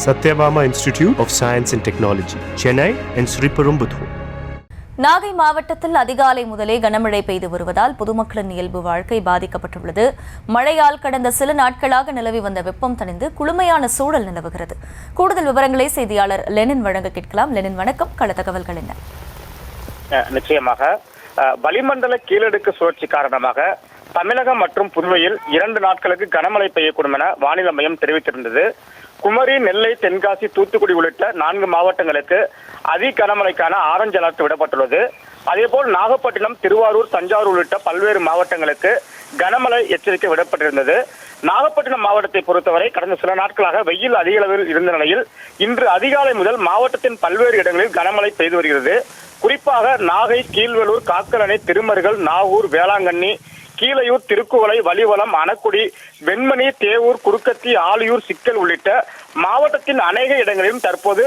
Satyabama Institute of Science and Technology, Chennai and Sriperumbudur. Nagai மாவட்டத்தில் அதிகாலை முதலே கனமழை பெய்து வருவதால் பொதுமக்களின் இயல்பு வாழ்க்கை பாதிக்கப்பட்டுள்ளது. மழையால் கடந்த சில நாட்களாக நிலவி வந்த வெப்பம் தணிந்து குளுமையான சூழல் நிலவுகிறது. கூடுதல் விவரங்களை செய்தியாளர் லெனின் வழங்க கேட்கலாம். லெனின், வணக்கம். கள தகவல்கள் என்ன? நிச்சயமாக வளிமண்டல கீழடுக்கு சுழற்சி காரணமாக தமிழகம் மற்றும் புதுவையில் 2 நாட்களுக்கு கனமழை பெய்யக்கூடும் என வானிலை மையம் தெரிவித்திருந்தது. குமரி, நெல்லை, தென்காசி, தூத்துக்குடி உள்ளிட்ட 4 மாவட்டங்களுக்கு அதி கனமழைக்கான ஆரஞ்சு அலர்ட் விடப்பட்டுள்ளது. அதேபோல் நாகப்பட்டினம், திருவாரூர், தஞ்சாவூர் உள்ளிட்ட பல்வேறு மாவட்டங்களுக்கு கனமழை எச்சரிக்கை விடப்பட்டிருந்தது. நாகப்பட்டினம் மாவட்டத்தை பொறுத்தவரை கடந்த சில நாட்களாக வெயில் அதிக அளவில் இருந்த நிலையில் இன்று அதிகாலை முதல் மாவட்டத்தின் பல்வேறு இடங்களில் கனமழை பெய்து வருகிறது. குறிப்பாக நாகை, கீழ்வேளூர், காக்கலணை, திருமருகல், நாகூர், வேளாங்கண்ணி, கீழையூர், திருக்குவளை, வலிவலம், அணக்குடி, வெண்மணி, தேவூர், குறுக்கத்தி, ஆலியூர், சிக்கல் உள்ளிட்ட மாவட்டத்தின் அநேக இடங்களிலும் தற்போது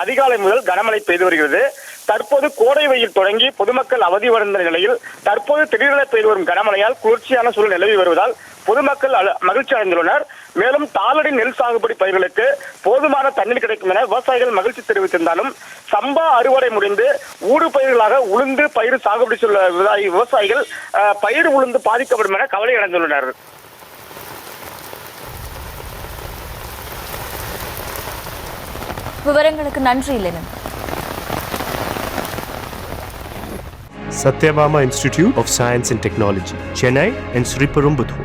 அதிகாலை முதல் கனமழை பெய்து வருகிறது. தற்போது கோடை வெயில் தொடங்கி பொதுமக்கள் அவதியடைந்த நிலையில் தற்போது திடீரென பெய்து வரும் கனமழையால் குளிர்ச்சியான சூழல் நிலவி வருவதால் பொதுமக்கள் மகிழ்ச்சி அடைந்துள்ளனர். மேலும் தாளடி நெல் சாகுபடி பயிர்களுக்கு போதுமான தண்ணீர் கிடைக்கும் என விவசாயிகள் மகிழ்ச்சி தெரிவித்திருந்தாலும் சம்பா அறுவடை முடிந்து ஊடு பயிர்களாக உளுந்து பயிர் சாகுபடி செய்துள்ள விவசாயிகள் பயிர் உளுந்து பாதிக்கப்படும் என கவலை அடைந்துள்ளனர். விவரங்களுக்கு நன்றி Lenin. Satyabama Institute of Science and Technology, Chennai and Sriperumbudur.